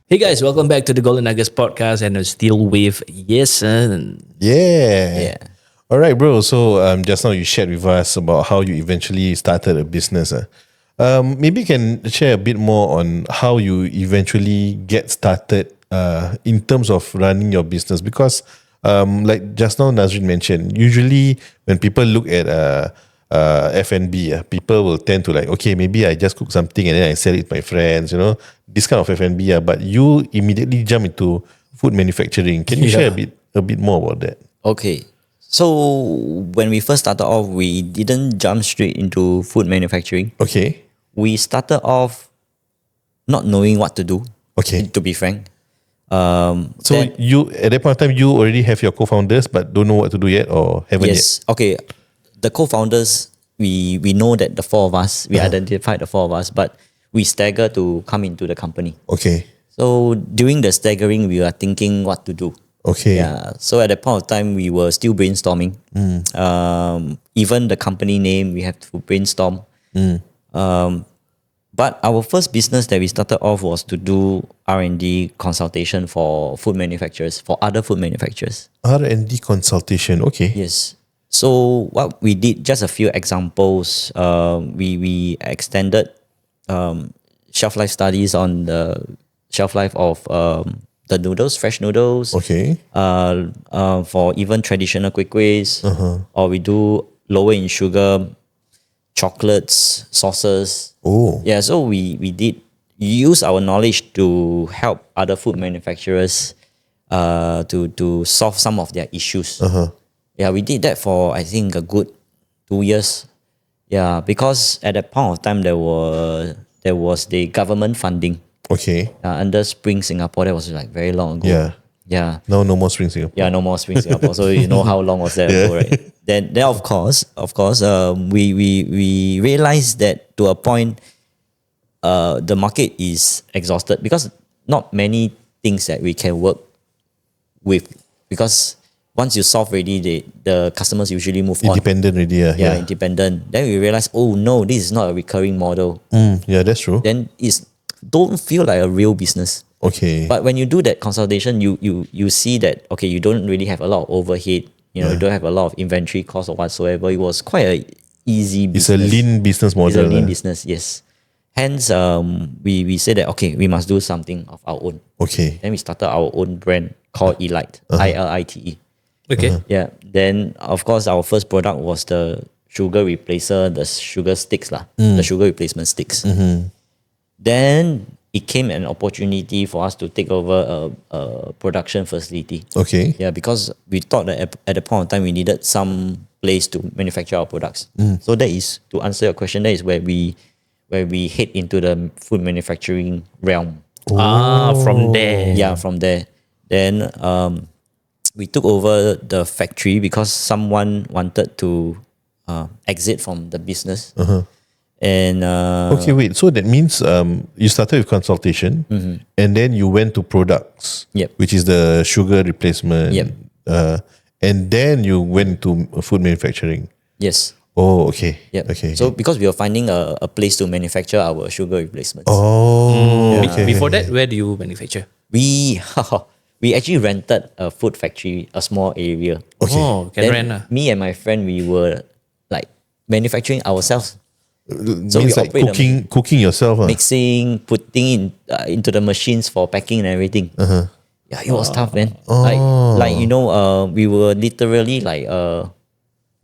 Hey guys, welcome back to the Golden Nuggets podcast, and I'm still with Jason. Yeah. Yeah. All right, bro. So just now you shared with us about how you eventually started a business. Maybe you can share a bit more on how you eventually get started in terms of running your business. Because like just now Nazrin mentioned, usually when people look at F&B, people will tend to like, okay, maybe I just cook something and then I sell it to my friends, this kind of F&B. But you immediately jump into food manufacturing. Can you share a bit more about that? Okay. So when we first started off, we didn't jump straight into food manufacturing. Okay. We started off not knowing what to do, Okay. to be frank. So Then- you at that point of time you already have your co-founders but don't know what to do yet or haven't yes. Okay. The co-founders, we know that the four of us, we identified the four of us, but we stagger to come into the company. yet? Okay. So during the staggering, we were thinking what to do. Okay. Yeah. So at that point of time, we were still brainstorming. Even the company name, we have to brainstorm. But our first business that we started off was to do R&D consultation for food manufacturers, for other food manufacturers. R&D consultation. Okay. Yes. So what we did, just a few examples. We extended shelf life studies on the shelf life of the noodles, fresh noodles. Okay. For even traditional kueh-kuehs, or we do lower in sugar chocolates, sauces. Oh. Yeah, so we did use our knowledge to help other food manufacturers to solve some of their issues. Yeah, we did that for I think a good 2 years. Yeah, because at that point of time there was the government funding Okay. under Spring Singapore. That was like very long ago. Yeah. Yeah. No more Spring Singapore. Yeah, no more Spring Singapore. So you know how long was that ago, right? Then of course, we realized that to a point, the market is exhausted because not many things that we can work with, because once you solve already, the customers usually move on. Independent already. Yeah, independent. Then we realize, oh no, this is not a recurring model. Yeah, that's true. Then it's don't feel like a real business. Okay. But when you do that consultation, you see that, okay, you don't really have a lot of overhead. You don't have a lot of inventory cost or whatsoever. It was quite a easy it's business. a lean business model. It's a lean business, yes. Hence, we said that, okay, we must do something of our own. Okay. Then we started our own brand called ILITE, ILITE. Okay. Yeah. Then, of course, our first product was the sugar replacer, the sugar sticks, the sugar replacement sticks. Then it came an opportunity for us to take over a production facility. Okay. Yeah, because we thought that at the point of time we needed some place to manufacture our products. So that is, to answer your question, that is where we head into the food manufacturing realm. From there. Yeah, from there. Then we took over the factory because someone wanted to exit from the business. And Okay, wait. So that means you started with consultation and then you went to products, Yep. which is the sugar replacement. Yep. And then you went to food manufacturing. yes. Oh, okay. Yep. Okay. So because we were finding a place to manufacture our sugar replacements. oh, okay. Before that, where do you manufacture? We actually rented a food factory, a small area. Okay. Oh, can Then rent. me and my friend, we were like manufacturing ourselves, So we means like operate a cooking yourself. mixing, putting into the machines for packing and everything. Yeah, it was tough, man. Like we were literally like a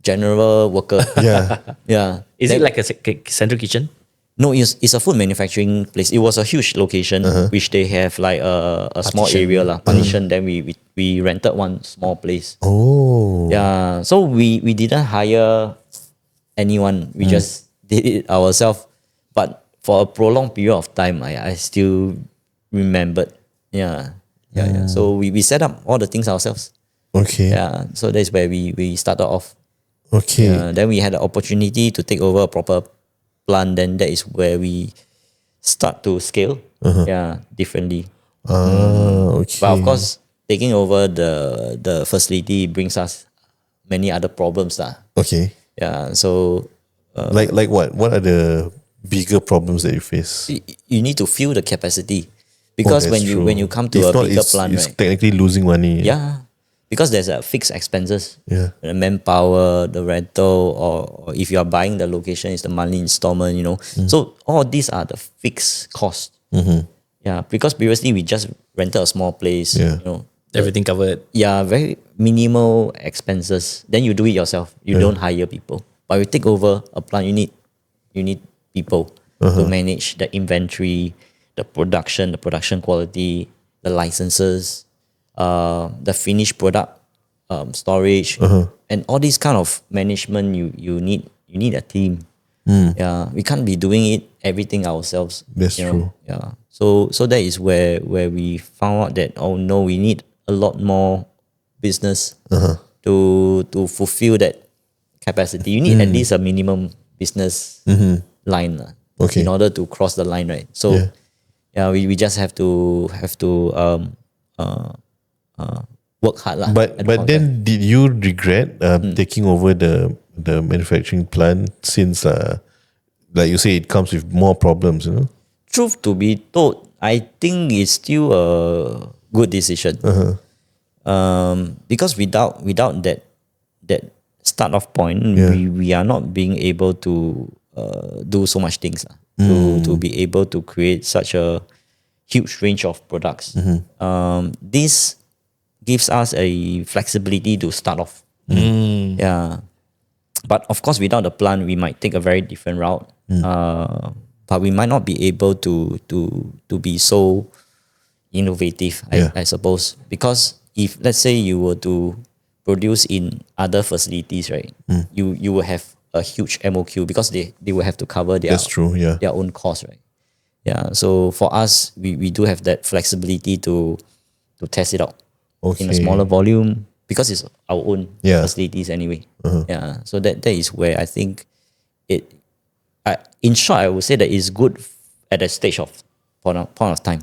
general worker. Yeah. Yeah. Is Then- it like a central kitchen? No, it's a food manufacturing place. It was a huge location, which they have like a small area partition. Then we rented one small place. Oh. Yeah, so we didn't hire anyone. We just did it ourselves. But for a prolonged period of time, I still remembered. Yeah. So we set up all the things ourselves. Okay. Yeah, so that's where we started off. Okay. Then we had the opportunity to take over a proper plant. Then that is where we start to scale. Yeah, differently. Okay. But of course, taking over the facility brings us many other problems. Okay. Yeah, so Like what? What are the bigger problems that you face? you need to fill the capacity. Because that's when you true. come to If a not, bigger it's, plant, it's right? technically losing money. Yeah, because there's a fixed expenses. Yeah. The manpower, the rental, or if you are buying the location, it's the monthly installment. So all these are the fixed costs. Yeah, because previously we just rented a small place. Yeah. Everything covered. Yeah, very minimal expenses. Then you do it yourself. You don't hire people. But you take over a plant, you need people to manage the inventory, the production quality, the licenses, the finished product, storage, and all these kind of management. You need a team. Yeah, we can't be doing it everything ourselves. That's true. Yeah. So that is where we found out that, oh no, we need a lot more business to fulfill that capacity. You need at least a minimum business line Okay. in order to cross the line, right? So we just have to work hard lah. But then, did you regret taking over the manufacturing plant since, like you say, it comes with more problems? Truth to be told, I think it's still a good decision. Because without that start off point, we are not being able to do so much things to be able to create such a huge range of products. This gives us a flexibility to start off. Yeah, but of course, without the plant, we might take a very different route. But we might not be able to be so innovative, I suppose, because if let's say you were to produce in other facilities, right, you will have a huge MOQ because they will have to cover their That's true. Yeah. their own cost, right? Yeah. So for us, we do have that flexibility to test it out in a smaller volume because it's our own facilities anyway. Yeah. So that is where I think it. In short, I would say that it's good at a stage of point of time.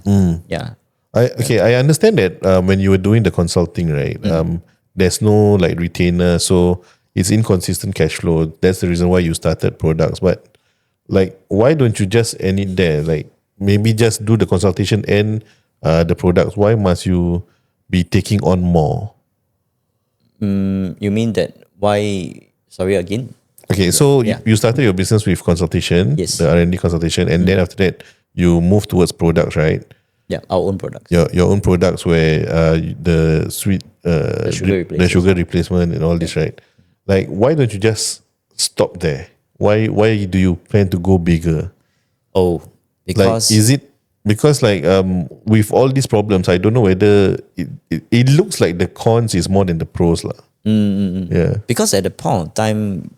Yeah. I understand that when you were doing the consulting, right? There's no like retainer, so it's inconsistent cash flow. That's the reason why you started products. But like, why don't you just end it there? Like, maybe just do the consultation and the products. Why must you be taking on more? You mean that why? Sorry again. Okay, so you started your business with consultation, Yes. the R&D consultation, and then after that you move towards products, right? Yeah, our own products. Your own products where the sweet the sugar replacement and all this, right? Like, why don't you just stop there? Why do you plan to go bigger? Oh, because Like, is it because like with all these problems, I don't know whether it looks like the cons is more than the pros lah. Yeah. because at the point of time,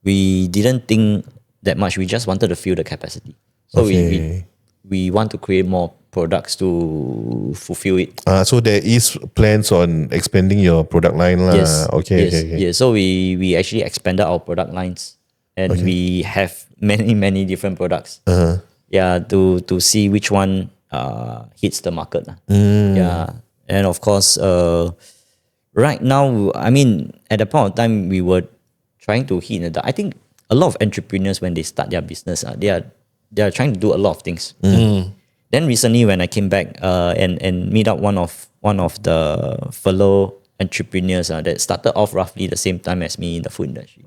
we didn't think that much. We just wanted to fill the capacity. So we want to create more products to fulfill it. So there is plans on expanding your product line lah. Yes. Okay. Yeah. So we actually expanded our product lines, and we have many different products. Yeah, to see which one hits the market. Yeah, and of course, right now, I mean, at the point of time, we were trying to hit in the. I think a lot of entrepreneurs, when they start their business, they are trying to do a lot of things. Then recently, when I came back and meet up one of the fellow entrepreneurs that started off roughly the same time as me in the food industry,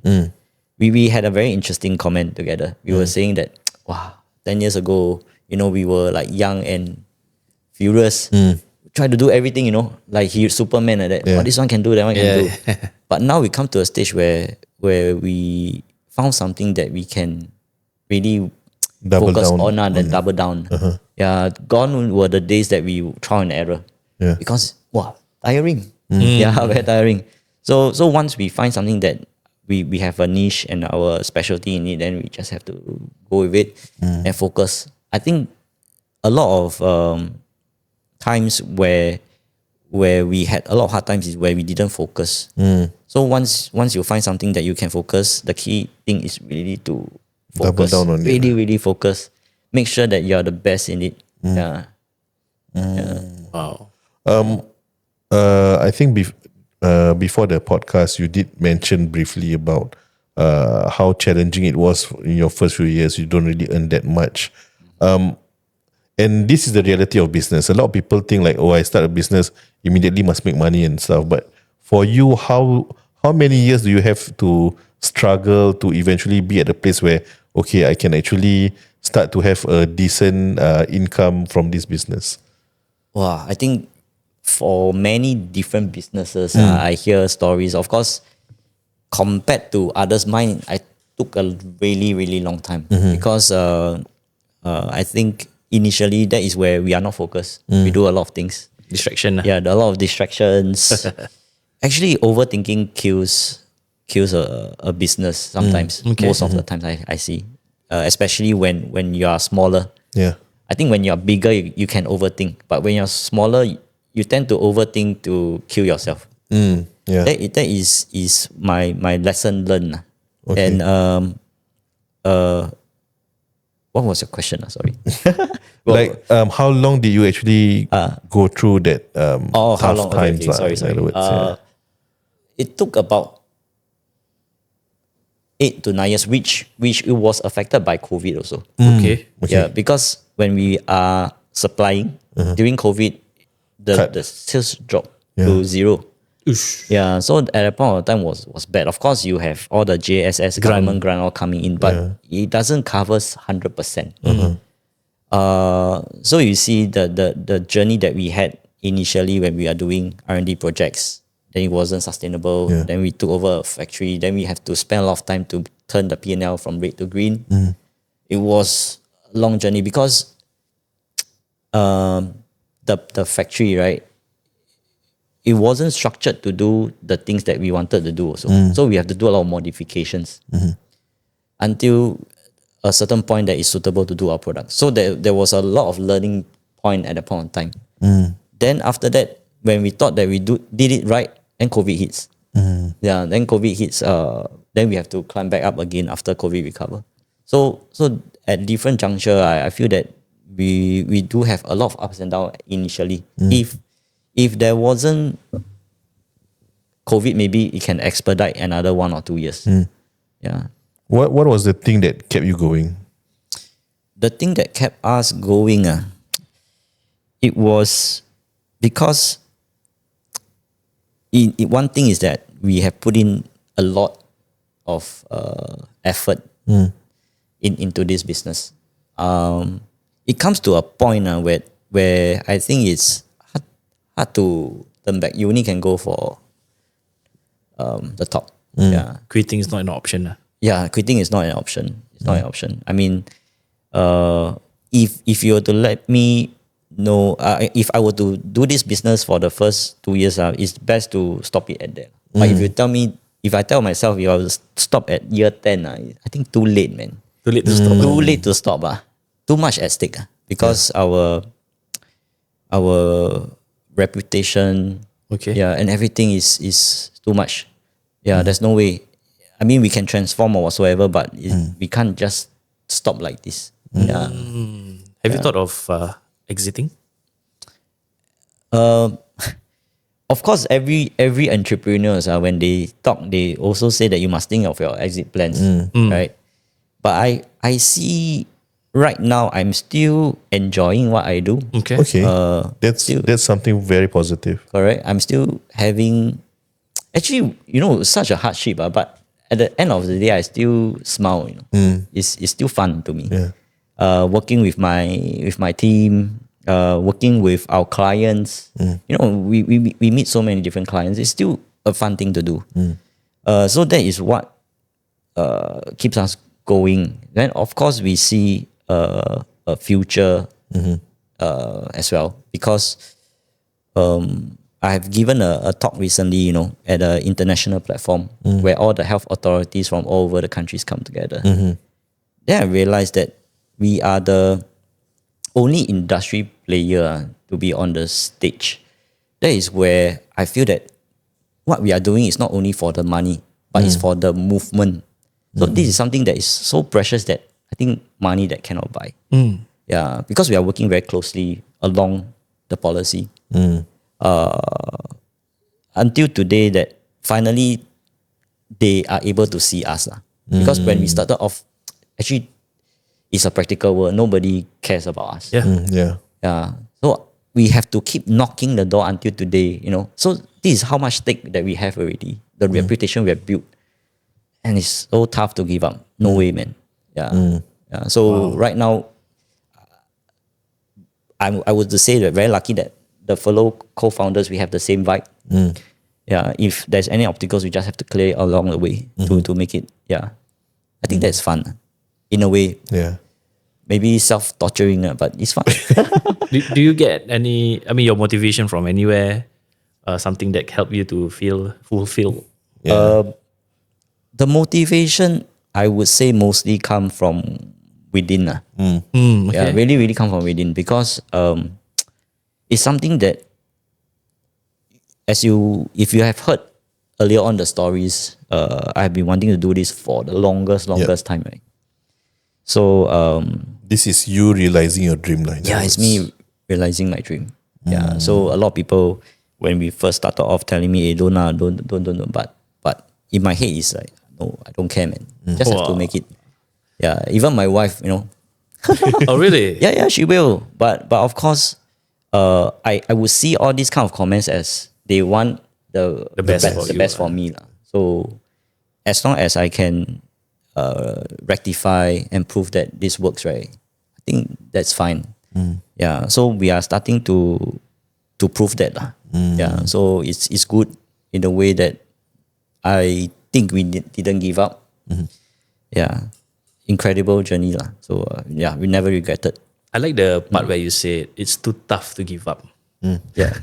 we had a very interesting comment together. We were saying that, wow, 10 years ago, we were like young and furious, try to do everything, like he's Superman like that. Oh, this one can do, that one can do. But now we come to a stage where we found something that we can really focus on and double down. Yeah, gone were the days that we trial and error. Yeah. Because tiring. Yeah, very tiring. So once we find something that we have a niche and our specialty in it, then we just have to go with it and focus. I think a lot of times where we had a lot of hard times is where we didn't focus. So once you find something that you can focus, the key thing is really to focus. Double down on it. Really focus. Make sure that you are the best in it. Yeah. Wow. I think before the podcast, you did mention briefly about how challenging it was in your first few years. You don't really earn that much. And this is the reality of business. A lot of people think like, oh, I start a business, immediately must make money and stuff. But for you, how many years do you have to struggle to eventually be at a place where, okay, I can actually start to have a decent income from this business? Wow, I think for many different businesses, I hear stories. Of course, compared to others, mine, I took a really, really long time because I think initially that is where we are not focused. We do a lot of things. Distraction. Yeah, there are a lot of distractions. Actually, overthinking kills a business sometimes. Most of the times I see, especially when you are smaller. Yeah. I think when you're bigger, you can overthink. But when you're smaller, you tend to overthink to kill yourself. Yeah. That is my lesson learned. Okay. And what was your question? Sorry. Like, how long did you actually go through that how tough long? times? Okay, sorry. In other words, yeah. It took about 8 to 9 years, which it was affected by COVID also. Okay. Yeah, because when we are supplying during COVID, the sales dropped to zero. Yeah, so at that point of time was bad. Of course, you have all the JSS government grant all coming in, but it doesn't cover 100%. So you see the journey that we had initially when we are doing R&D projects, then it wasn't sustainable. Then we took over a factory. Then we have to spend a lot of time to turn the P&L from red to green. It was a long journey because the factory, right, it wasn't structured to do the things that we wanted to do also. So we have to do a lot of modifications until a certain point that is suitable to do our product. So there was a lot of learning point at that point of time. Then after that, when we thought that we did it right, then COVID hits. Yeah, then COVID hits. Then we have to climb back up again after COVID recover. So at different juncture, I feel that we do have a lot of ups and downs initially. If there wasn't COVID, maybe it can expedite another 1 or 2 years. Yeah. What was the thing that kept you going? The thing that kept us going, it was because one thing is that we have put in a lot of effort into this business. It comes to a point where I think it's hard to turn back. You only can go for the top. Yeah. Quitting is not an option. Yeah, quitting is not an option. It's not an option. I mean, if you were to let me know, if I were to do this business for the first 2 years, it's best to stop it at that. But if I tell myself if I will stop at year 10, I think too late, man. Too late to stop. Too late to stop. Too much at stake. Because our reputation, and everything is too much. Yeah, there's no way. I mean, we can transform or whatsoever, but we can't just stop like this. Yeah. Have you thought of exiting? Of course, every entrepreneur, when they talk, they also say that you must think of your exit plans, right? But I see right now I'm still enjoying what I do. Okay. That's something very positive. Correct. I'm still having, actually, such a hardship, but at the end of the day, I still smile. It's still fun to me. Yeah. Working with my team, working with our clients. We meet so many different clients. It's still a fun thing to do. So that is what keeps us going. Then of course we see a future as well, because I have given a talk recently, at an international platform where all the health authorities from all over the countries come together. Then I realized that we are the only industry player to be on the stage. That is where I feel that what we are doing is not only for the money, but it's for the movement. So this is something that is so precious that I think money that cannot buy. Yeah, because we are working very closely along the policy. Until today, that finally they are able to see us. Because when we started off, actually, it's a practical world. Nobody cares about us. Yeah. Yeah. Yeah. So we have to keep knocking the door until today, So this is how much stake that we have already. The reputation we have built. And it's so tough to give up. No way, man. Yeah. Yeah. So right now, I would say that very lucky that the fellow co-founders, we have the same vibe. Yeah. If there's any obstacles, we just have to clear it along the way to make it. Yeah. I think that's fun. In a way, Yeah. maybe self-torturing, but it's fun. Do you get your motivation from anywhere? Something that helped you to feel fulfilled? Yeah. The motivation, I would say, mostly come from within. Okay. Yeah, really, really come from within because it's something that, if you have heard earlier on the stories, I've been wanting to do this for the longest time, right? So This is you realizing your dream line. yeah, it's me realizing my dream. Yeah, so a lot of people when we first started off telling me, "Hey, don't, but in my head it's like, no, I don't care, man. Just have to Wow. make it. Yeah, even my wife, Oh, really? yeah, she will. But of course, I would see all these kind of comments as they want the best for you, best for me, lah. So as long as I can rectify and prove that this works, right, I think that's fine. Yeah. So we are starting to prove that, lah. Yeah. So it's good in the way that I think we didn't give up. Yeah. Incredible journey, lah. So yeah, we never regretted. I like the part where you said it's too tough to give up. Yeah.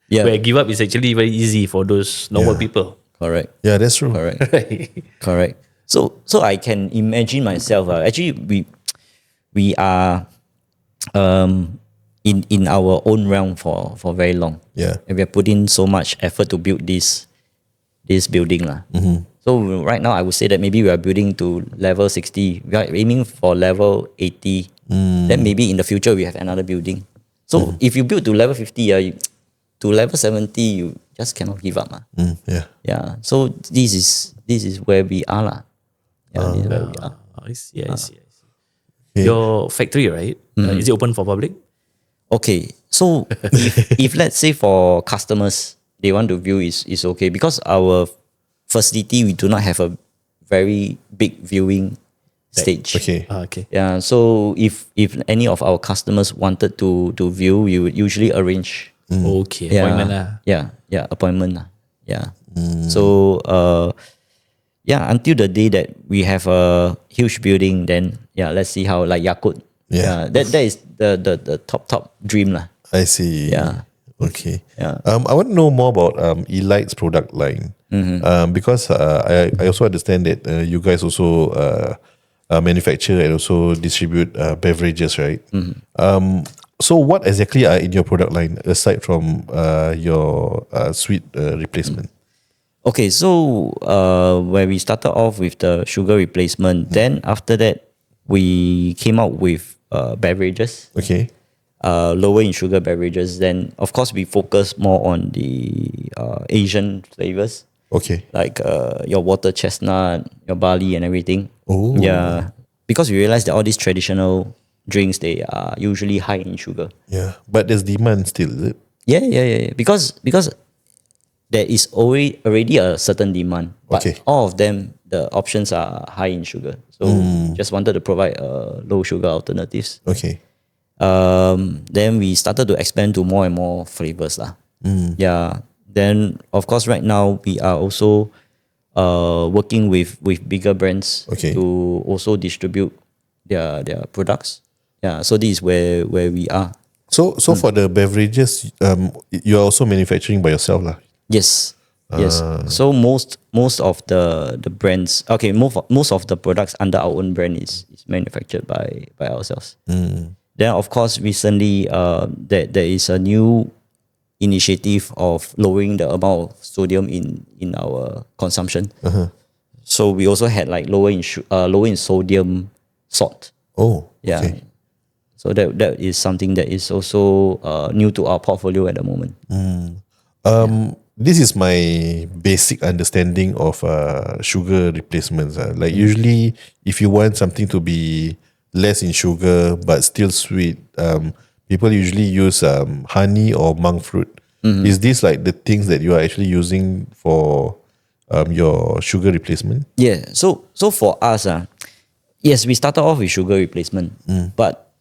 Yeah. Where give up is actually very easy for those normal people. Correct. Yeah, that's true. Correct. Correct. So I can imagine myself. Actually, we are in our own realm for very long. Yeah. And we are putting so much effort to build this building, lah. So right now, I would say that maybe we are building to level 60. We are aiming for level 80. Then maybe in the future we have another building. So if you build to level 50, to level 70, you just cannot give up, lah. Yeah. Yeah. So this is where we are, lah. Yeah, this is where we are. I see. Okay. Your factory, right? Is it open for public? Okay, so if let's say for customers, they want to view is okay because our facility, we do not have a very big viewing stage. Okay. Okay. Yeah, so if any of our customers wanted to view, we would usually arrange. Okay. Yeah, Appointment lah. yeah, appointment lah. Yeah. So yeah, until the day that we have a huge building, then yeah, let's see how like Yakut. Yeah. That is the top dream lah. I see. Yeah. Okay. Yeah. I want to know more about ILITE's product line. Because I also understand that you guys also manufacture and also distribute beverages, right? So what exactly are in your product line aside from your sweet replacement? Okay, so when we started off with the sugar replacement, then after that we came out with beverages. Okay. Lower in sugar beverages. Then of course we focus more on the Asian flavors. Okay. Like your water chestnut, your barley and everything. Oh. Yeah. Because we realized that all these traditional drinks, they are usually high in sugar. Yeah. But there's demand still, is it? Yeah. Because there is already a certain demand. But Okay. all of them, the options are high in sugar. So just wanted to provide low sugar alternatives. Okay. Then we started to expand to more and more flavors lah. Yeah. Then of course right now we are also working with bigger brands Okay. to also distribute their products. Yeah. So this is where we are. So for the beverages, you are also manufacturing by yourself, lah. Yes. Yes. So most of the brands, okay, most of the products under our own brand is manufactured by ourselves. Then of course recently there is a new initiative of lowering the amount of sodium in our consumption. So we also had like lower in sodium salt. Oh. Yeah. Okay. So that is something that is also new to our portfolio at the moment. This is my basic understanding of sugar replacements. Like usually, if you want something to be less in sugar but still sweet, people usually use honey or monk fruit. Is this like the things that you are actually using for your sugar replacement? Yeah. So for us, yes, we started off with sugar replacement, but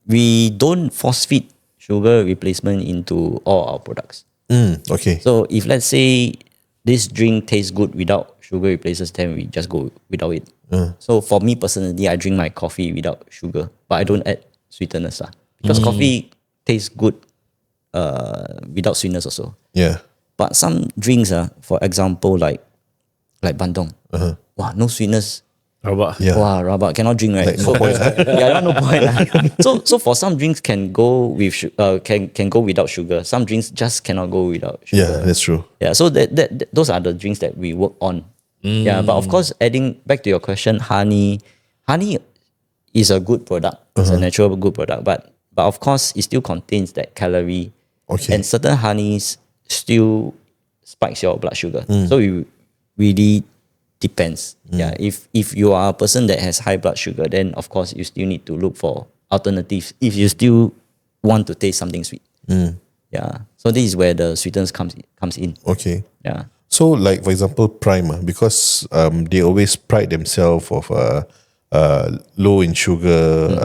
we don't force feed sugar replacement into all our products. Okay. So if let's say this drink tastes good without sugar replacers, then we just go without it. So for me personally, I drink my coffee without sugar, but I don't add sweeteners because coffee tastes good without sweetness also. Yeah. But some drinks, for example, like bandung, wow, no sweetness. Rabak. Yeah. Wow, rabak, cannot drink, right? Like, no point, Yeah, no point. So for some drinks can go with can go without sugar. Some drinks just cannot go without sugar. Yeah, that's true. Yeah, so that those are the drinks that we work on. Yeah, but of course, adding back to your question, honey is a good product. It's a natural good product, but of course, it still contains that calorie. Okay. And certain honeys still spikes your blood sugar. So it really depends. Yeah, if you are a person that has high blood sugar, then of course you still need to look for alternatives. If you still want to taste something sweet. Yeah, so this is where the sweetness comes in. Okay. Yeah. So, like for example, Prime, because they always pride themselves of low in sugar,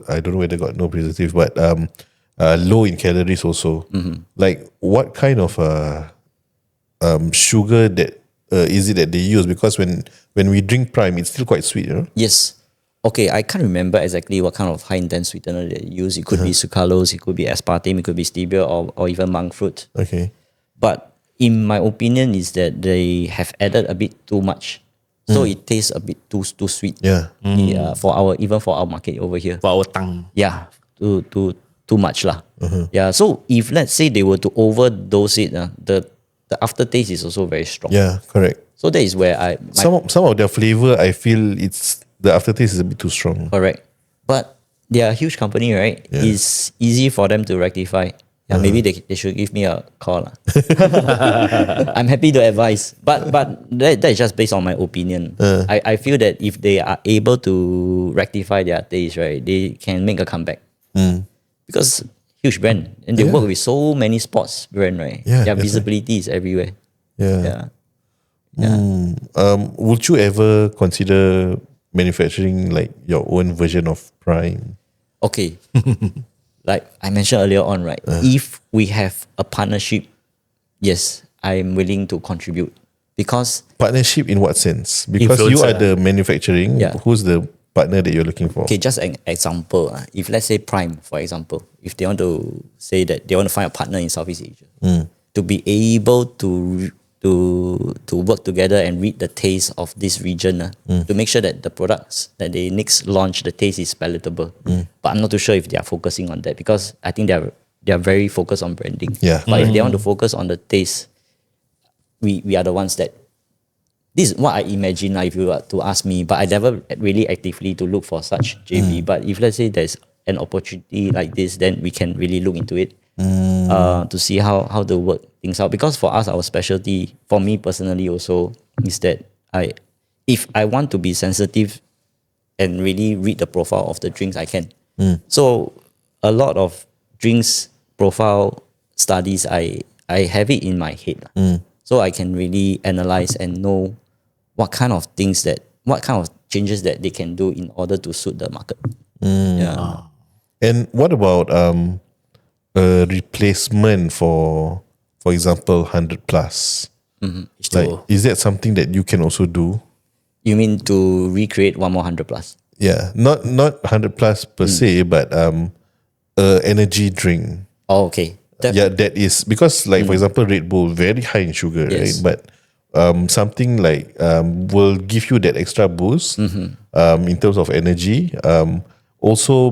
I don't know whether got no preservative, but low in calories also. Like, what kind of sugar that is it that they use? Because when we drink Prime, it's still quite sweet, you know. Yes. Okay, I can't remember exactly what kind of high intense sweetener they use. It could be sucralose, it could be aspartame, it could be stevia, or even monk fruit. Okay. But in my opinion, is that they have added a bit too much, so it tastes a bit too sweet. Yeah. Yeah, for our market over here. For our tongue. Yeah, too much lah. Yeah, so if let's say they were to overdose it, the aftertaste is also very strong. Yeah, correct. So that is where Some of their flavor, I feel the aftertaste is a bit too strong. correct. But they are a huge company, right? Yeah. It's easy for them to rectify. Yeah, maybe they should give me a call. I'm happy to advise. But that is just based on my opinion. I feel that if they are able to rectify their taste, right, they can make a comeback. Because huge brand. And they work with so many sports brand, right? Yeah, Their that's visibility is everywhere. Yeah. Yeah. Would you ever consider manufacturing like your own version of Prime? Okay. Like I mentioned earlier on, right? If we have a partnership, yes, I'm willing to contribute. Because Partnership in what sense? Because you are Influencer. the manufacturing. Yeah. Who's the partner that you're looking for? okay, just an example. If let's say Prime, for example, if they want to say that they want to find a partner in Southeast Asia, to be able to work together and read the taste of this region, to make sure that the products that they next launch, the taste is palatable. But I'm not too sure if they are focusing on that, because I think they are very focused on branding. Yeah. But if they want to focus on the taste, we are the ones that. This is what I imagine if you were to ask me, but I never really actively to look for such JV. But if let's say there's an opportunity like this, then we can really look into it to see how to work things out. Because for us, our specialty, for me personally also, is that if I want to be sensitive and really read the profile of the drinks, I can. So a lot of drinks profile studies, I have it in my head. So I can really analyze and know what kind of changes that they can do in order to suit the market. Yeah. And what about a replacement for example, 100 plus? Like, is that something that you can also do? You mean to recreate one more 100 plus? Yeah, not 100 plus per se, but energy drink. Oh, okay. Yeah, that is because like for example, Red Bull very high in sugar, Yes. right? But something like will give you that extra boost in terms of energy. Also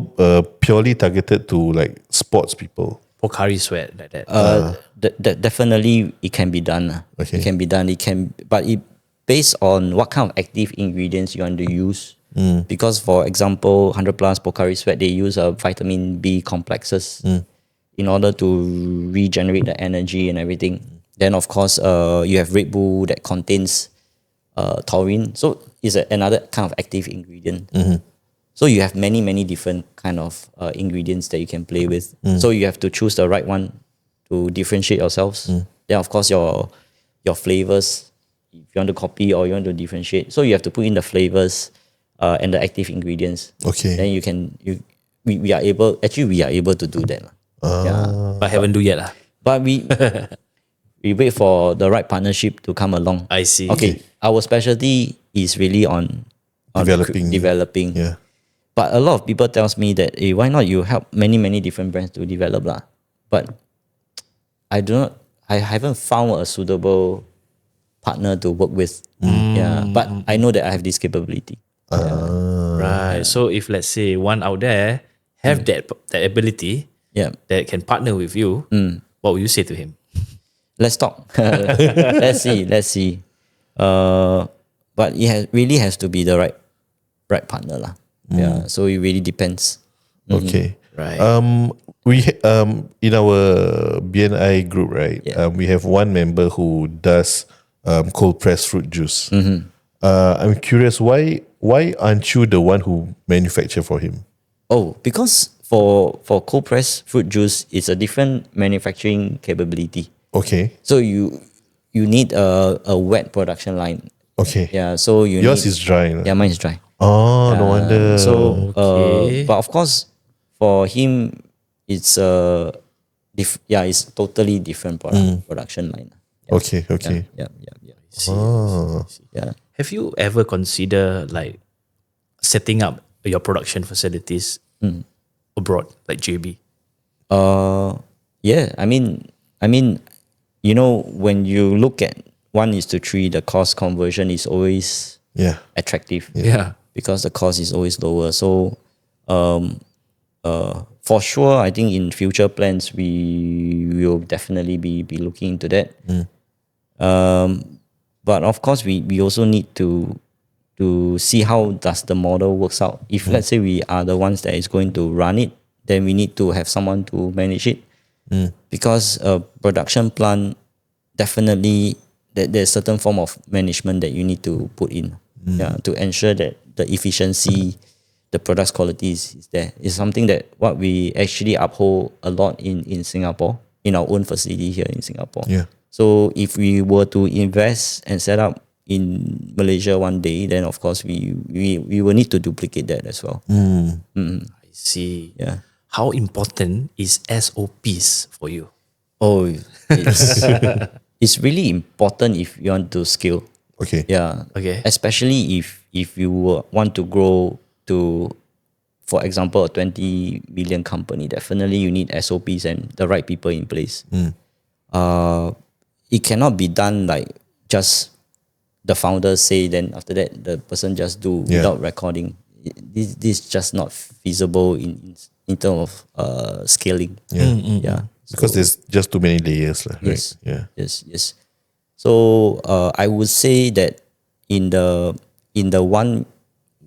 purely targeted to like sports people. Pocari Sweat like that. Definitely it can be done. Okay. It can be done. But it based on what kind of active ingredients you want to use. Because for example, 100 plus Pocari Sweat, they use vitamin B complexes in order to regenerate the energy and everything. Then of course, you have Red Bull that contains taurine. So it's another kind of active ingredient. So you have many different kind of ingredients that you can play with. So you have to choose the right one to differentiate yourselves. Then of course your flavors, if you want to copy or you want to differentiate, so you have to put in the flavors and the active ingredients. Okay. Then we are able to do that. Yeah. But haven't do yet lah. But we wait for the right partnership to come along. I see. Okay. Our specialty is really on developing. Yeah. But a lot of people tells me that, hey, why not you help many different brands to develop lah? But I haven't found a suitable partner to work with. Yeah. But I know that I have this capability. Right. So if let's say one out there have that ability, Yeah. that can partner with you, what will you say to him? Let's talk. Let's see. But it really has to be the right partner lah. Yeah. So it really depends. Okay. Right. We in our BNI group, right? We have one member who does cold pressed fruit juice. I'm curious, why aren't you the one who manufacture for him? Oh, because for cold pressed fruit juice, it's a different manufacturing capability. Okay. So you need a wet production line. Okay. Yeah. So Yours is dry. Yeah, mine is dry. Oh, no wonder. So, Okay. but of course, for him, it's it's totally different production line. Okay. Yeah. Yeah. Have you ever considered like setting up your production facilities abroad, like JB? Yeah. I mean, when you look at 1:3, the cost conversion is always Yeah. attractive. Yeah. Because the cost is always lower. So, for sure, I think in future plans we will definitely be looking into that. But of course, we also need to see how does the model works out. If let's say we are the ones that is going to run it, then we need to have someone to manage it. Because a production plant, definitely there's certain form of management that you need to put in. Yeah, to ensure that the efficiency, the product's quality is there. It's something that what we actually uphold a lot in Singapore, in our own facility here in Singapore. Yeah. So if we were to invest and set up in Malaysia one day, then of course we will need to duplicate that as well. I see. Yeah. How important is SOPs for you? Oh, it's really important if you want to scale. Okay. Yeah. Okay. Especially if you want to grow to, for example, a 20 million company, definitely you need SOPs and the right people in place. It cannot be done like just the founders say, then after that the person just do without recording. This is just not feasible in terms of scaling. Yeah. Because there's just too many layers, right? Yes. Yeah. Yes. So I would say that in the 1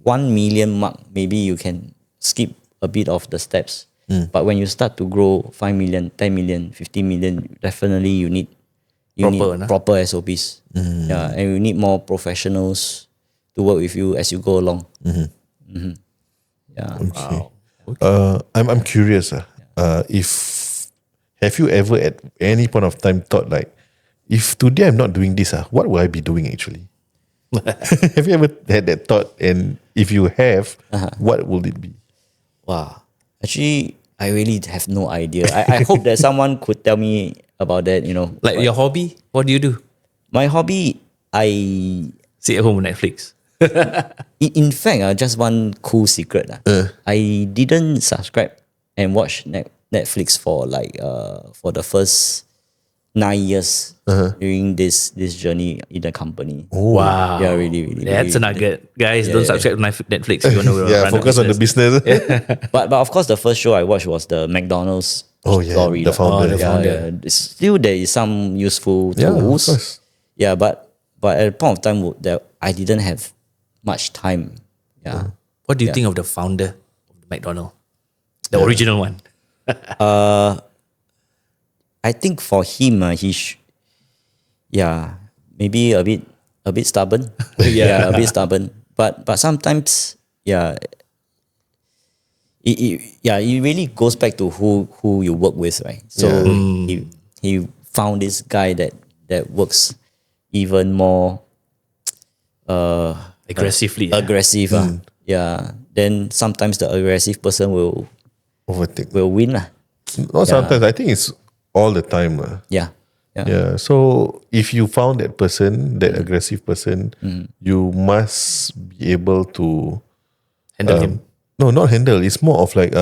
million mark, maybe you can skip a bit of the steps. But when you start to grow 5 million, 10 million, 50 million, definitely you need proper SOPs. Yeah, and you need more professionals to work with you as you go along. Yeah. Okay. I'm curious. If have you ever at any point of time thought like, if today I'm not doing this, what will I be doing actually? Have you ever had that thought? And if you have, what will it be? Wow. Actually, I really have no idea. I hope that someone could tell me about that, Like your hobby? What do you do? My hobby, I Sit at home on Netflix. in fact, just one cool secret. I didn't subscribe and watch Netflix for for the first 9 years during this journey in the company. Wow. Yeah, really. That's a nugget. Guys, don't subscribe to Netflix if you want to run focus a on the business. But of course, the first show I watched was the McDonald's story. The founder. Still, there is some useful Yeah, of tools. course. Yeah, but at a point of time that I didn't have much time. Yeah. What do you think of the founder of McDonald's? The original one. I think for him, maybe a bit stubborn. A bit stubborn. But sometimes, it really goes back to who you work with, right? So he found this guy that works even more Aggressively. aggressive. Yeah. Then sometimes the aggressive person will Overtake. win. Not sometimes. I think it's all the time. Lah. Yeah. Yeah. So if you found that person, that aggressive person, you must be able to Handle him. no, not handle. It's more of like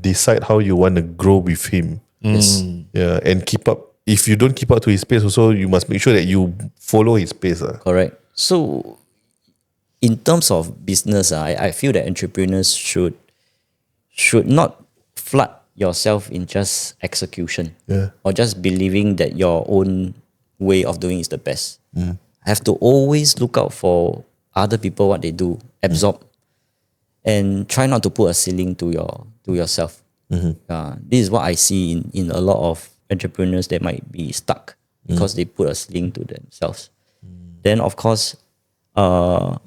decide how you want to grow with him. Yes. Yeah, and keep up. If you don't keep up to his pace, also you must make sure that you follow his pace. Correct. So in terms of business, I feel that entrepreneurs should not flood yourself in just execution. Yeah. Or just believing that your own way of doing is the best. Have to always look out for other people, what they do, absorb, and try not to put a ceiling to yourself. This is what I see in a lot of entrepreneurs that might be stuck because they put a ceiling to themselves. Then of course, a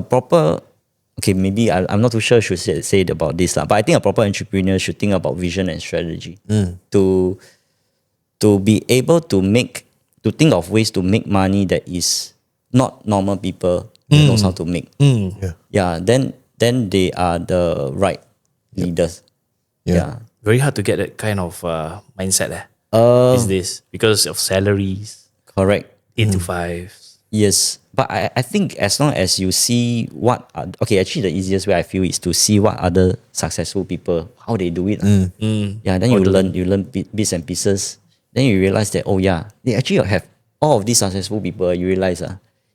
proper, okay, maybe I'm not too sure I should say it about this, but I think a proper entrepreneur should think about vision and strategy to be able to think of ways to make money that is not normal people knows how to make. Yeah, then they are the right leaders. Yeah. Very hard to get that kind of mindset these days because of salaries, Correct. 8 to 5. Yes, but I think as long as you see actually the easiest way I feel is to see what other successful people, how they do it. Yeah, then you learn bits and pieces. Then you realize that, they actually have all of these successful people, you realize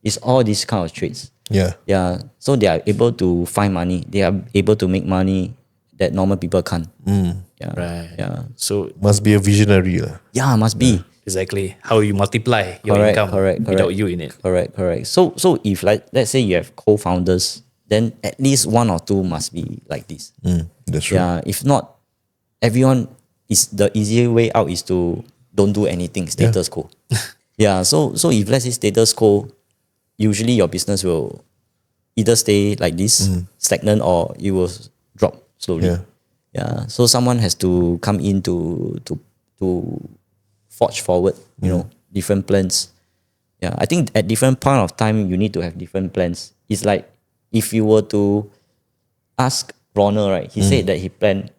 it's all these kind of traits. Yeah. Yeah, so they are able to find money. They are able to make money that normal people can't. Yeah. Right. Yeah. So Must be a visionary. Yeah, must be. exactly how you multiply your Correct, income correct. without you in it. Correct. So if let's say you have co-founders, then at least one or two must be like this. That's true. Yeah. If not, everyone is the easier way out is to don't do anything, status quo. Yeah. So if let's say status quo, usually your business will either stay like this, stagnant, or it will drop slowly. Yeah. So someone has to come in to forge forward, different plans. Yeah. I think at different point of time, you need to have different plans. It's like if you were to ask Ronald, right? He said that he planned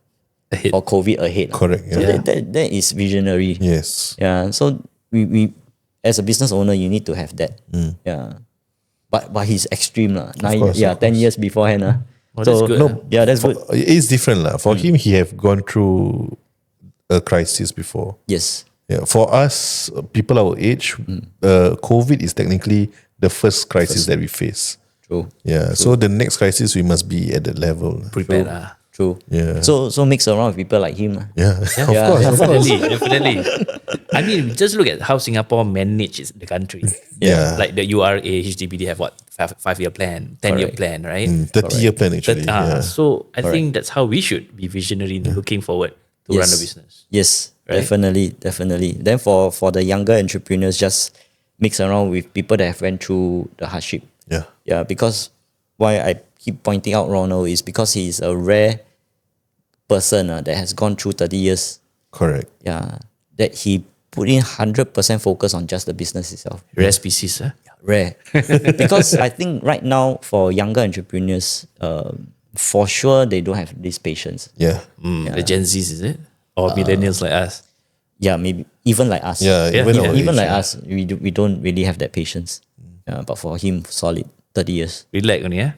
Ahead. for COVID ahead. Correct. So Yeah. that is visionary. Yes. Yeah. So we as a business owner, you need to have that. Yeah. But he's extreme. 9 course, of 10 years beforehand. Oh, that's good. No, yeah, that's good. It's different. For him, he have gone through a crisis before. Yes. Yeah. For us, people our age, COVID is technically the first crisis that we face. True. Yeah. So the next crisis, we must be at that level. Prepared. True. Yeah. So mix around with people like him. Yeah. Of Yeah. course. Definitely. I mean, just look at how Singapore manages the country. Yeah. Like the URA, HDB, they have what? 5-year plan, 10-year Correct. plan, right? 30-year plan actually. Yeah. So I think that's how we should be visionary in looking forward to run a business. Yes, Right? definitely. Then for the younger entrepreneurs, just mix around with people that have went through the hardship. Yeah. Yeah, because why I keep pointing out Ronald is because he's a rare person that has gone through 30 years. Correct. Yeah, that he put in 100% focus on just the business itself. Rare species, Rare. Because I think right now for younger entrepreneurs, for sure they don't have this patience. Yeah. The Gen Zs, is it? Or millennials like us? Yeah, maybe even like us. Yeah. Yeah, Even yeah. our Even age, like yeah. us, we don't really have that patience. But for him, solid 30 years. Relax only,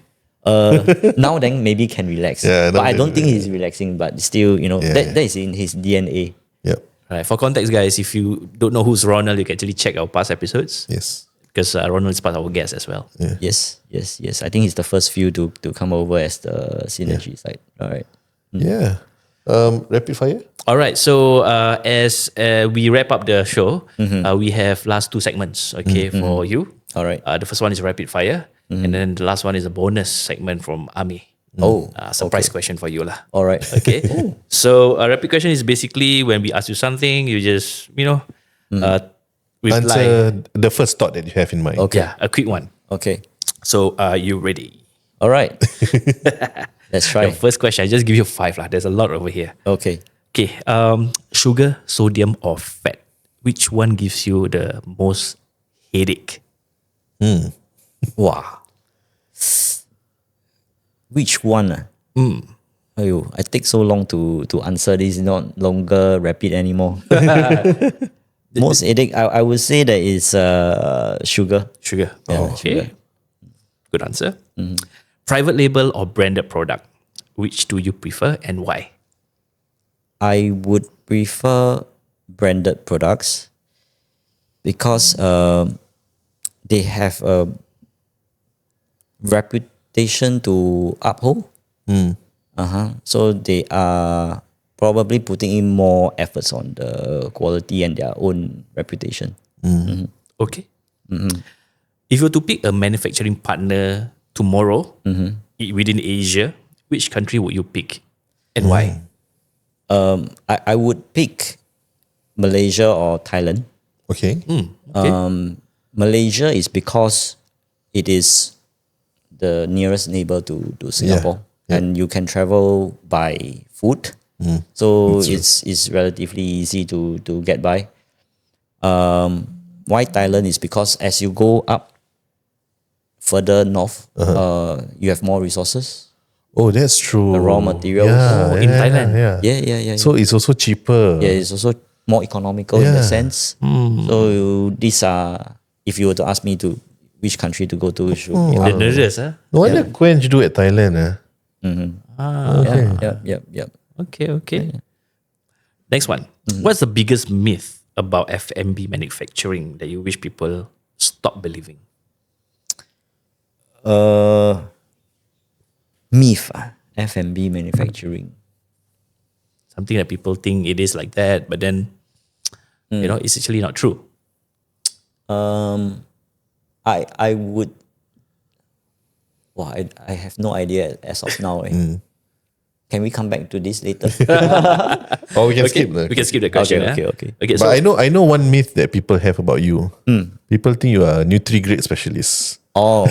Now then, maybe can relax. Yeah, but now I then, don't think he's relaxing. But still, that is in his DNA. Yep. Right. For context, guys, if you don't know who's Ronald, you can actually check our past episodes Yes. because Ronald is part of our guest as well. Yes. I think he's the first few to come over as the synergy side. All right. Yeah. Rapid fire? All right. So as we wrap up the show, we have last 2 segments, for you. All right. The first one is rapid fire, and then the last one is a bonus segment from Ami. Oh, surprise question for you lah. All right. Okay. So a rapid question is basically when we ask you something, you just reply. Answer the first thought that you have in mind. Okay. Yeah, a quick one. Okay. So are you ready? All right. Let's try. Your first question, I just give you 5 lah. There's a lot over here. Okay. Okay, sugar, sodium, or fat? Which one gives you the most headache? Wow. Which one? Ayo, I take so long to answer this, not longer rapid anymore. Most headache, I would say that is sugar. Sugar. Yeah, Okay. sugar. Good answer. Private label or branded product? Which do you prefer and why? I would prefer branded products because they have a reputation to uphold. So they are probably putting in more efforts on the quality and their own reputation. Okay. If you were to pick a manufacturing partner tomorrow within Asia, which country would you pick and why? I would pick Malaysia or Thailand. Okay. Okay. Malaysia is because it is the nearest neighbor to Singapore, and you can travel by foot, so it's relatively easy to get by. Why Thailand is because as you go up further north, you have more resources. Oh, that's true. The raw materials. In Thailand. Yeah. So it's also cheaper. Yeah, it's also more economical in that sense. So these are, if you were to ask me to which country to go to, it should be The nearest, huh? No wonder Quench do at Thailand. Yep. Okay. Next one. What's the biggest myth about F&B manufacturing that you wish people stop believing? Myth, F&B manufacturing. Something that people think it is like that, but then it's actually not true. I would. Well, I have no idea as of now. Can we come back to this later? Or we can skip that. We can skip the question. Okay. Okay. But So I know one myth that people have about you. People think you are a Nutri-Grade specialist. Oh.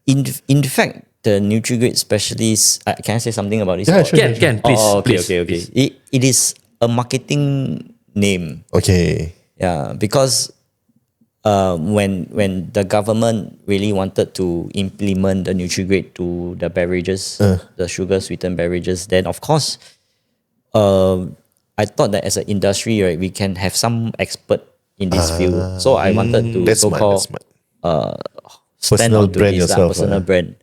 In fact, the Nutri-Grade specialist. Can I say something about this? Yeah, Or- sure. can please. Oh, okay, please. okay. It is a marketing name. Okay. Yeah, because when the government really wanted to implement the Nutri-Grade to the beverages, the sugar sweetened beverages, then of course, I thought that as an industry, right, we can have some expert in this field. So I wanted to That's so-called smart. stand Personal on to brand this yourself, personal brand.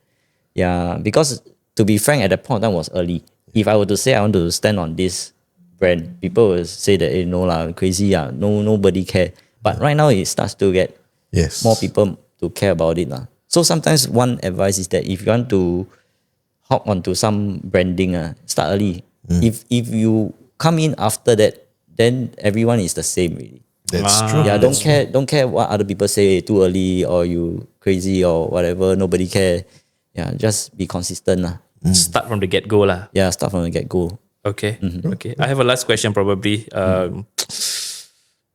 Yeah, because to be frank, at that point of time was early. If I were to say I want to stand on this brand, people will say that no lah, crazy nobody care. But right now it starts to get Yes. more people to care about it lah. So sometimes one advice is that if you want to hop onto some branding, start early. If you come in after that, then everyone is the same really. That's true. Yeah, don't care what other people say, too early or you crazy or whatever, nobody care. Yeah, just be consistent lah. Start from the get-go lah. Yeah, start from the get-go. Okay. Okay. I have a last question probably.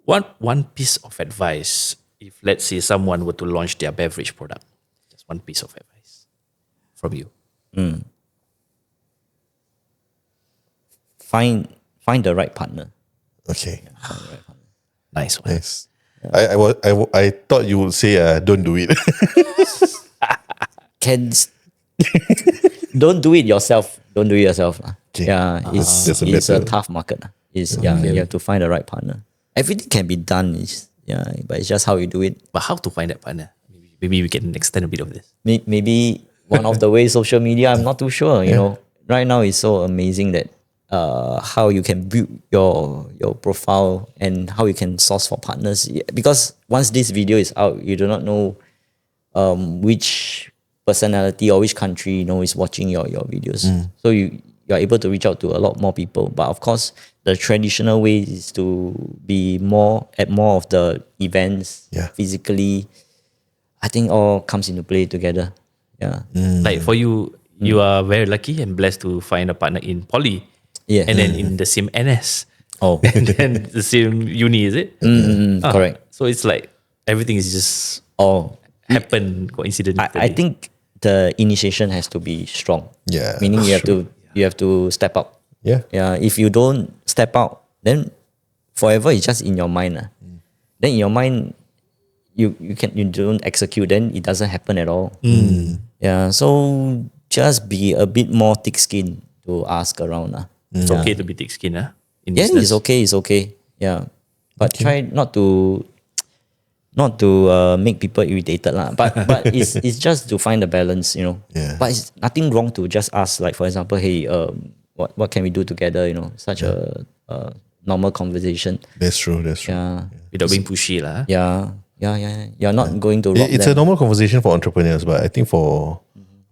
One piece of advice, if let's say someone were to launch their beverage product, just one piece of advice from you. Find the right partner. Okay. Nice one. Nice. I thought you would say don't do it. Don't do it yourself. Don't do it yourself. Okay. Yeah, That's a it's a better- tough market. You have to find the right partner. Everything can be done. But it's just how you do it. But how to find that partner? Maybe we can extend a bit of this. Maybe one of the ways social media. I'm not too sure. You know, right now it's so amazing that how you can build your profile and how you can source for partners. Because once this video is out, you do not know which personality or which country is watching your videos. So you're able to reach out to a lot more people. But of course, the traditional way is to be at more of the events physically. I think all comes into play together. Yeah. Like for you, you are very lucky and blessed to find a partner in poly. Yeah. And then in the same NS. Oh. And then the same uni, is it? Correct. So it's like everything is just Oh. happen coincidentally? I think the initiation has to be strong. Yeah, Meaning you sure. have to step up. Yeah. Yeah. If you don't step out, then forever it's just in your mind. Then in your mind, you don't execute, then it doesn't happen at all. Yeah. So just be a bit more thick skinned to ask around. It's okay to be thick skin, in Yeah, business. it's okay. Yeah. But try not to make people irritated lah. But it's just to find the balance, Yeah. But it's nothing wrong to just ask, like for example, hey, what can we do together? Such a normal conversation. That's true. Yeah. Without being pushy lah. Yeah. You're not going to rob It's a them. normal conversation for entrepreneurs, but I think for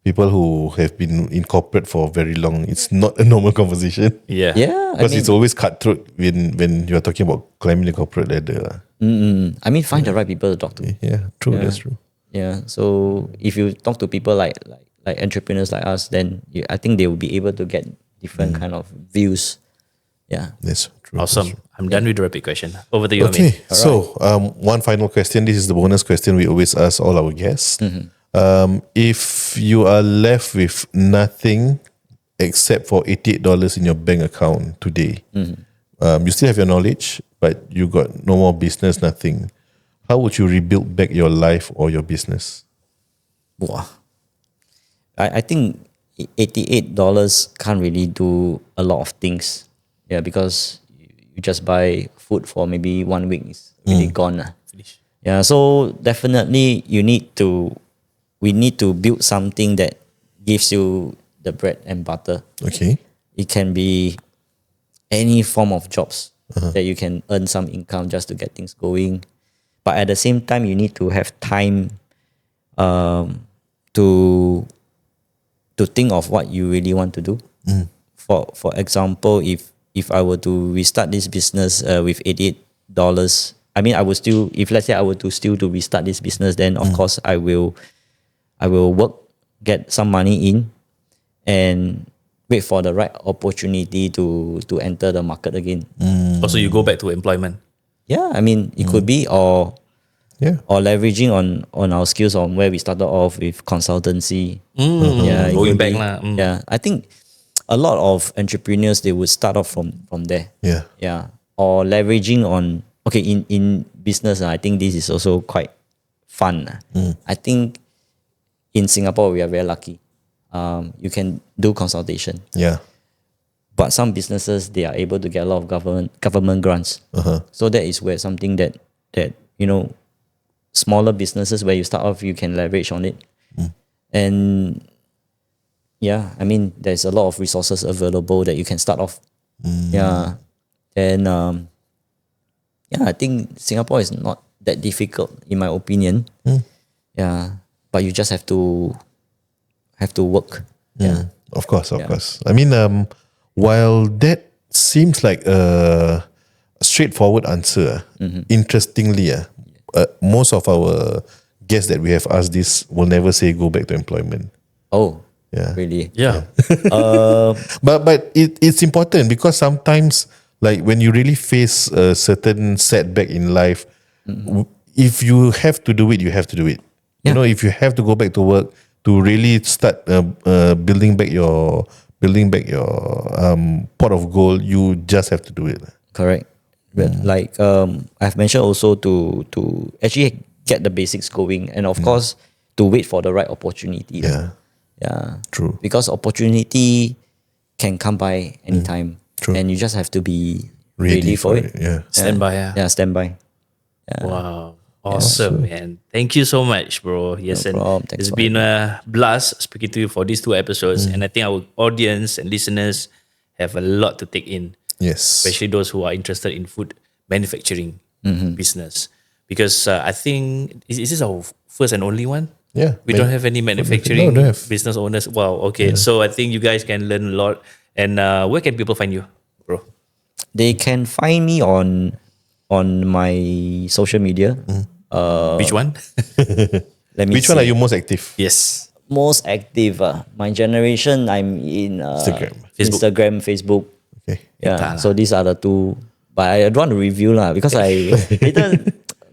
people who have been in corporate for very long, it's not a normal conversation. Yeah. Yeah. Because it's always cutthroat when you're talking about climbing the corporate ladder. lah. I mean, find the right people to talk to. Yeah, true. That's true. Yeah. So if you talk to people like entrepreneurs like us, then I think they will be able to get different kind of views. Yeah. That's true. Awesome. I'm done with the rapid question. Over to you, Okay, Amin. so one final question. This is the bonus question we always ask all our guests. If you are left with nothing except for $88 in your bank account today, you still have your knowledge, but you got no more business, nothing. How would you rebuild back your life or your business? Wow. I think $88 can't really do a lot of things. Yeah, because you just buy food for maybe 1 week, it's really gone. Yeah, so definitely we need to build something that gives you the bread and butter. Okay. It can be any form of jobs that you can earn some income just to get things going. But at the same time, you need to have time to think of what you really want to do. For example, if I were to restart this business with $88, I mean, I would still, if let's say I were to still to restart this business, then of course I will work, get some money in, and wait for the right opportunity to enter the market again. Also, you go back to employment. Yeah, I mean, it could be or leveraging on our skills on where we started off with consultancy. Yeah, it Going could back be. lah. Yeah, I think a lot of entrepreneurs, they would start off from there. Yeah. Yeah, or leveraging on, okay, in business, I think this is also quite fun. I think in Singapore, we are very lucky. You can do consultation. Yeah. But some businesses, they are able to get a lot of government grants. So that is where something that smaller businesses where you start off, you can leverage on it. And yeah, I mean, there's a lot of resources available that you can start off. Yeah. And I think Singapore is not that difficult in my opinion. Yeah. But you just have to work. Yeah. Of course. I mean, while that seems like a straightforward answer, interestingly, most of our guests that we have asked this will never say go back to employment. Oh, Yeah. really? Yeah. But it's important because sometimes, like when you really face a certain setback in life, if you have to do it, you have to do it. Yeah. You know, if you have to go back to work to really start building back your pot of gold, you just have to do it. Correct. But like I've mentioned also to actually get the basics going, and of course to wait for the right opportunity. Yeah. Yeah. True. Because opportunity can come by anytime. True. And you just have to be ready for it. Yeah. Stand by. Yeah, stand by. Wow. Awesome, man. Thank you so much, bro. Yes, No and problem. Thanks it's for been a blast speaking to you for these 2 episodes. And I think our audience and listeners have a lot to take in, Yes. especially those who are interested in food manufacturing business. Because I think, is this our first and only one? Yeah. We don't have any manufacturing don't have. business owners. Wow. Okay. So I think you guys can learn a lot. And where can people find you, bro? They can find me on my social media. Which one? Let me Which one are you most active? Yes. most active? My generation, I'm in Instagram, Facebook. Okay. Yeah. So these are the two. But I don't want to review lah because I later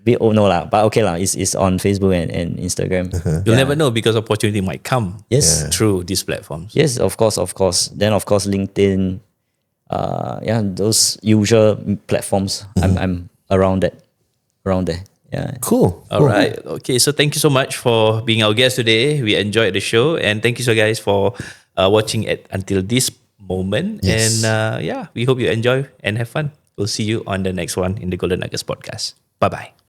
No lah, but okay lah. It's on Facebook and Instagram. You'll never know because opportunity might come Yes. through these platforms. Yes, of course. Then of course LinkedIn. Those usual platforms. I'm around there. Yeah. Cool. All right. Okay. So thank you so much for being our guest today. We enjoyed the show, and thank you so guys for watching it until this moment. Yes. And we hope you enjoy and have fun. We'll see you on the next one in the Golden Nuggets podcast. Bye bye.